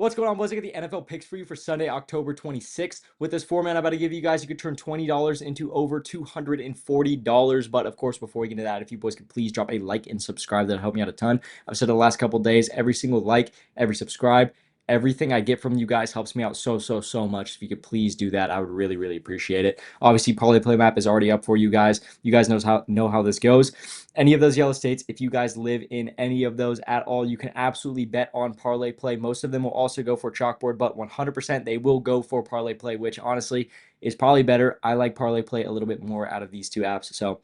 What's going on, boys? I got the NFL picks for you for Sunday, October 26th. With this format I'm about to give you guys, you could turn $20 into over $240. But of course, before we get into that, if you boys could please drop a like and subscribe, that'll help me out a ton. I've said the last couple days, every single like, every subscribe, everything I get from you guys helps me out so much. If you could please do that, I would really appreciate it. Obviously, parlay play map is already up for you guys. You guys know how this goes. Any of those yellow states, if you guys live in any of those at all, you can absolutely bet on parlay play. Most of them will also go for chalkboard, but 100% they will go for parlay play, which honestly is probably better. I like parlay play a little bit more out of these two apps. So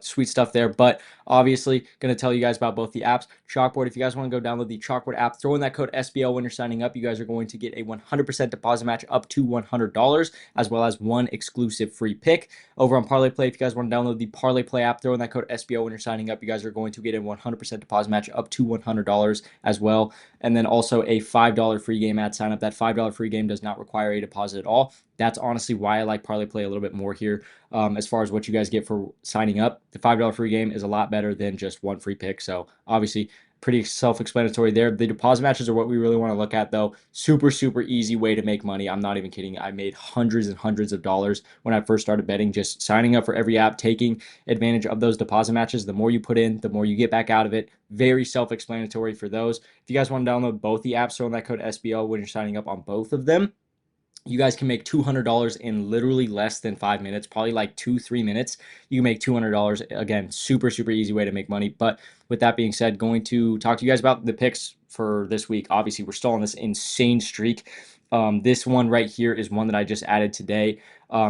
sweet stuff there. But obviously, going to tell you guys about both the apps. Chalkboard, if you guys want to go download the Chalkboard app, throw in that code SBL when you're signing up. You guys are going to get a 100% deposit match up to $100, as well as one exclusive free pick. Over on Parlay Play, if you guys want to download the Parlay Play app, throw in that code SBL when you're signing up. You guys are going to get a 100% deposit match up to $100 as well. And then also a $5 free game ad sign up. That $5 free game does not require a deposit at all. That's honestly why I like Parlay Play a little bit more here. As far as what you guys get for signing up, the $5 free game is a lot better than just one free pick. So obviously, pretty self-explanatory there. The deposit matches are what we really want to look at, though. Super easy way to make money. I'm not even kidding. I made hundreds and hundreds of dollars when I first started betting, just signing up for every app, taking advantage of those deposit matches. The more you put in, the more you get back out of it. Very self-explanatory for those. If you guys want to download both the apps, throw in that code SBL when you're signing up on both of them. You guys can make $200 in literally less than 5 minutes, probably like 2-3 minutes. You can make $200. Again, super easy way to make money. But with that being said, going to talk to you guys about the picks for this week. Obviously, we're still on this insane streak. This one right here is one that I just added today.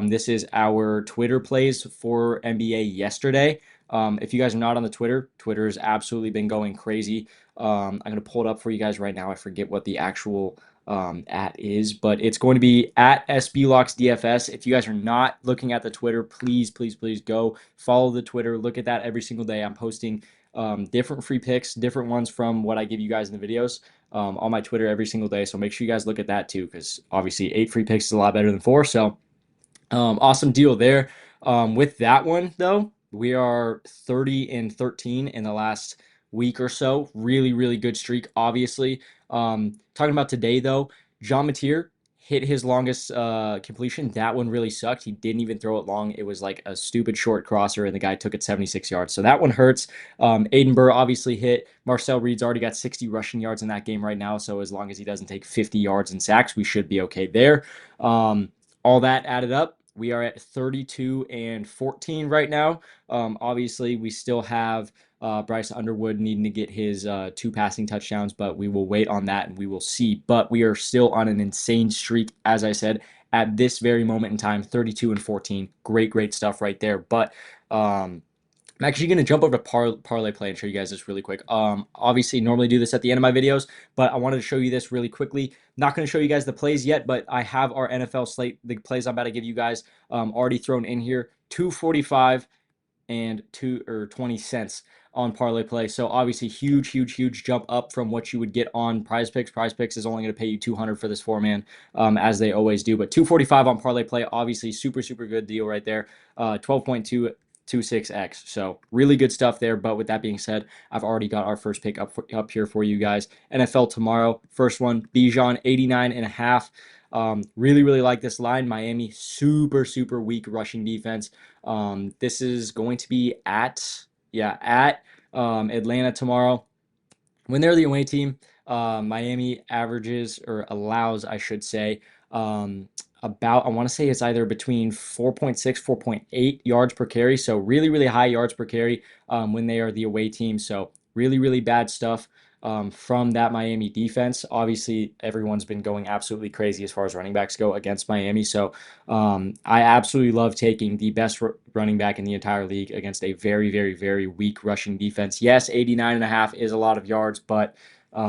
This is our Twitter plays for NBA yesterday. If you guys are not on the Twitter has absolutely been going crazy. I'm going to pull it up for you guys right now. I forget what the actual at is, but it's going to be at SBLocksDFS. If you guys are not looking at the Twitter, please go follow the Twitter. Look at that every single day. I'm posting different free picks, different ones from what I give you guys in the videos on my Twitter every single day. So make sure you guys look at that too, because obviously 8 free picks is a lot better than 4. So awesome deal there. With that one though, we are 30-13 in the last week or so. Really good streak, obviously. Talking about today though, Jean Mateer hit his longest completion. That one really sucked. He didn't even throw it long. It was like a stupid short crosser, and the guy took it 76 yards. So that one hurts. Aiden Burr obviously hit. Marcel Reed's already got 60 rushing yards in that game right now. So as long as he doesn't take 50 yards in sacks, we should be okay there. All that added up, we are at 32-14 right now. Obviously, we still have Bryce Underwood needing to get his 2 passing touchdowns, but we will wait on that and we will see. But we are still on an insane streak, as I said, at this very moment in time, 32-14. Great stuff right there. But I'm actually going to jump over to Parlay Play and show you guys this really quick. Obviously, normally do this at the end of my videos, but I wanted to show you this really quickly. Not going to show you guys the plays yet, but I have our NFL slate, the plays I'm about to give you guys already thrown in here. 245 and 20 cents on Parlay Play. So obviously huge jump up from what you would get on Prizepicks. Prizepicks is only going to pay you 200 for this 4-man, as they always do. But 245 on Parlay Play, obviously super good deal right there. 12.226x. So really good stuff there. But with that being said, I've already got our first pick up here for you guys. NFL tomorrow, first one, Bijan 89.5. Really like this line. Miami, super weak rushing defense. This is going to be at Atlanta tomorrow. When they're the away team, Miami averages, or allows, I should say, about, I want to say it's either between 4.6, 4.8 yards per carry. So really high yards per carry when they are the away team. So really bad stuff from that Miami defense. Obviously, everyone's been going absolutely crazy as far as running backs go against Miami. So I absolutely love taking the best running back in the entire league against a very weak rushing defense. Yes, 89.5 is a lot of yards, but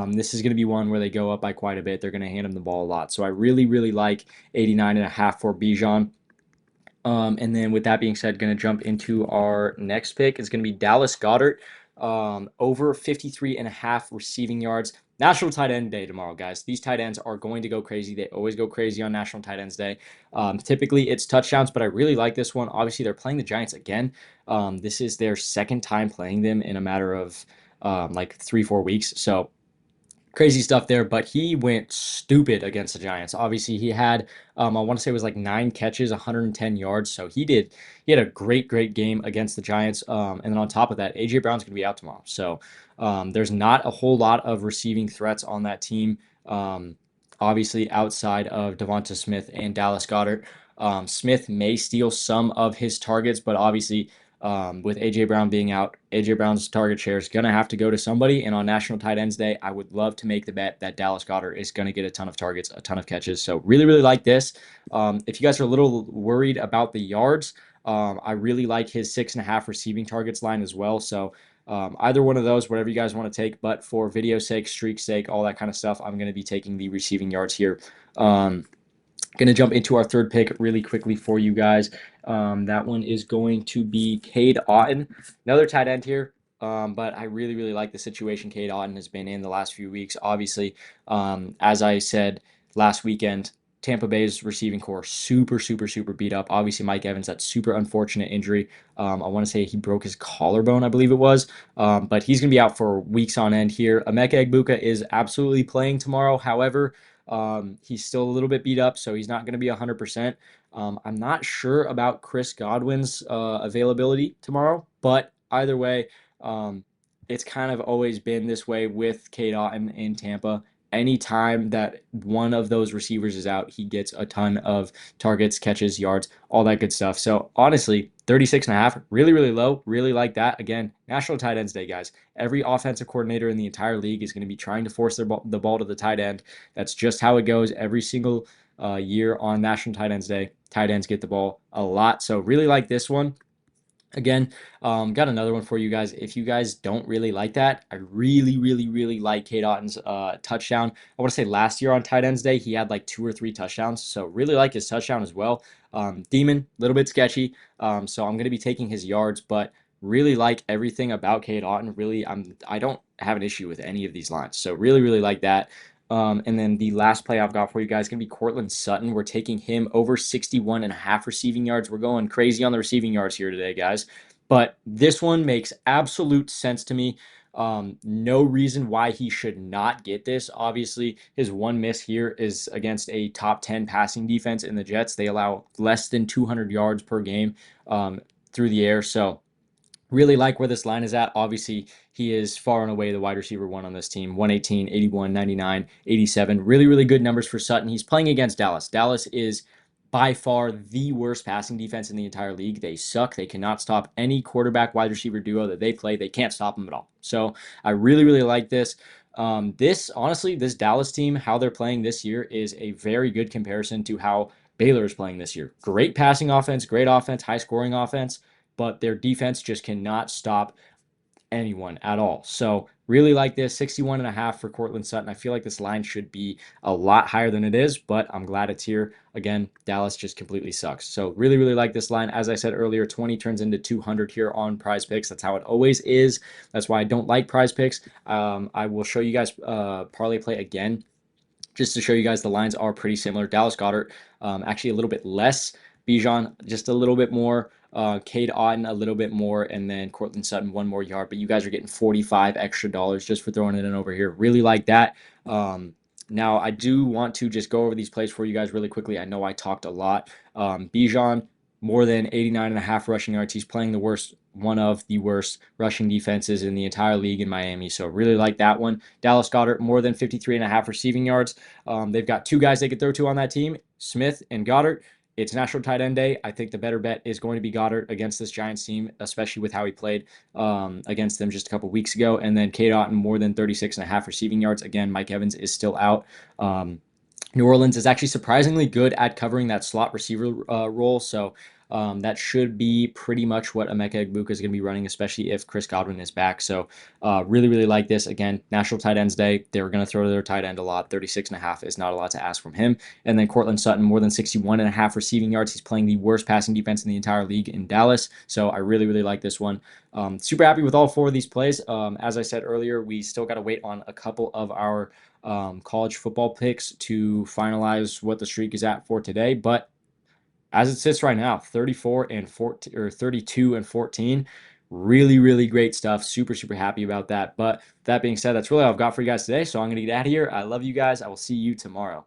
this is going to be one where they go up by quite a bit. They're going to hand him the ball a lot. So I really like 89.5 for Bijan. And then with that being said, going to jump into our next pick. It's going to be Dallas Goedert, over 53.5 receiving yards. National Tight End Day tomorrow, guys. These tight ends are going to go crazy. They always go crazy on National Tight Ends Day. Typically, it's touchdowns, but I really like this one. Obviously, they're playing the Giants again. This is their second time playing them in a matter of like 3-4 weeks. So crazy stuff there, but he went stupid against the Giants. Obviously, he had I want to say it was like 9 catches, 110 yards. So he had a great game against the Giants. And then on top of that, AJ Brown's going to be out tomorrow. So there's not a whole lot of receiving threats on that team. Obviously, outside of Devonta Smith and Dallas Goedert. Smith may steal some of his targets, but obviously with AJ Brown being out, AJ Brown's target share is going to have to go to somebody. And on National Tight Ends Day, I would love to make the bet that Dallas Goedert is going to get a ton of targets, a ton of catches. So really like this. If you guys are a little worried about the yards, I really like his 6.5 receiving targets line as well. So either one of those, whatever you guys want to take. But for video sake, streak sake, all that kind of stuff, I'm going to be taking the receiving yards here. Going to jump into our third pick really quickly for you guys. That one is going to be Cade Otton, another tight end here. But I really like the situation Cade Otton has been in the last few weeks. Obviously, as I said last weekend, Tampa Bay's receiving core super beat up. Obviously, Mike Evans, that super unfortunate injury. I want to say he broke his collarbone, I believe it was. But he's going to be out for weeks on end here. Emeka Egbuka is absolutely playing tomorrow. However, he's still a little bit beat up, so he's not going to be 100%. I'm not sure about Chris Godwin's availability tomorrow, but either way, it's kind of always been this way with Cade Otton in Tampa. Anytime that one of those receivers is out, he gets a ton of targets, catches, yards, all that good stuff. So honestly, 36.5, really low. Really like that. Again, National Tight Ends Day, guys. Every offensive coordinator in the entire league is going to be trying to force the ball to the tight end. That's just how it goes every single year on National Tight Ends Day. Tight ends get the ball a lot. So really like this one. Again, got another one for you guys. If you guys don't really like that, I really like Cade Otton's touchdown. I want to say last year on Tight Ends Day, he had like 2 or 3 touchdowns. So really like his touchdown as well. Demon, a little bit sketchy. So I'm going to be taking his yards, but really like everything about Cade Otton. Really, I don't have an issue with any of these lines. So really like that. And then the last play I've got for you guys is going to be Courtland Sutton. We're taking him over 61.5 receiving yards. We're going crazy on the receiving yards here today, guys. But this one makes absolute sense to me. No reason why he should not get this. Obviously, his one miss here is against a top 10 passing defense in the Jets. They allow less than 200 yards per game through the air. So really like where this line is at. Obviously, he is far and away the wide receiver one on this team. 118, 81, 99, 87. Really good numbers for Sutton. He's playing against Dallas. Dallas is by far the worst passing defense in the entire league. They suck. They cannot stop any quarterback wide receiver duo that they play. They can't stop them at all. So I really like this. Honestly, this Dallas team, how they're playing this year is a very good comparison to how Baylor is playing this year. Great passing offense, great offense, high scoring offense, but their defense just cannot stop anyone at all. So really like this 61.5 for Courtland Sutton. I feel like this line should be a lot higher than it is, but I'm glad it's here. Again, Dallas just completely sucks. So really like this line. As I said earlier, 20 turns into 200 here on Prizepicks. That's how it always is. That's why I don't like Prizepicks. I will show you guys parlay play again, just to show you guys the lines are pretty similar. Dallas Goedert, actually a little bit less. Bijan, just a little bit more. Cade Otton, a little bit more. And then Courtland Sutton, 1 more yard. But you guys are getting $45 extra just for throwing it in over here. Really like that. Now, I do want to just go over these plays for you guys really quickly. I know I talked a lot. Bijan, more than 89.5 rushing yards. He's playing one of the worst rushing defenses in the entire league in Miami. So really like that one. Dallas Goedert, more than 53.5 receiving yards. They've got 2 guys they could throw to on that team, Smith and Goedert. It's National Tight End Day. I think the better bet is going to be Goedert against this Giants team, especially with how he played against them just a couple weeks ago. And then Cade Otton, more than 36.5 receiving yards. Again, Mike Evans is still out. New Orleans is actually surprisingly good at covering that slot receiver role. So that should be pretty much what Emeka Egbuka is going to be running, especially if Chris Godwin is back. So really like this. Again, National Tight Ends Day. They're going to throw to their tight end a lot. 36.5 is not a lot to ask from him. And then Courtland Sutton, more than 61.5 receiving yards. He's playing the worst passing defense in the entire league in Dallas. So I really like this one. Super happy with all 4 of these plays. As I said earlier, we still got to wait on a couple of our college football picks to finalize what the streak is at for today. But as it sits right now, 34 and 14 or 32 and 14, Really, really great stuff. Super, super happy about that. But that being said, that's really all I've got for you guys today. So I'm going to get out of here. I love you guys. I will see you tomorrow.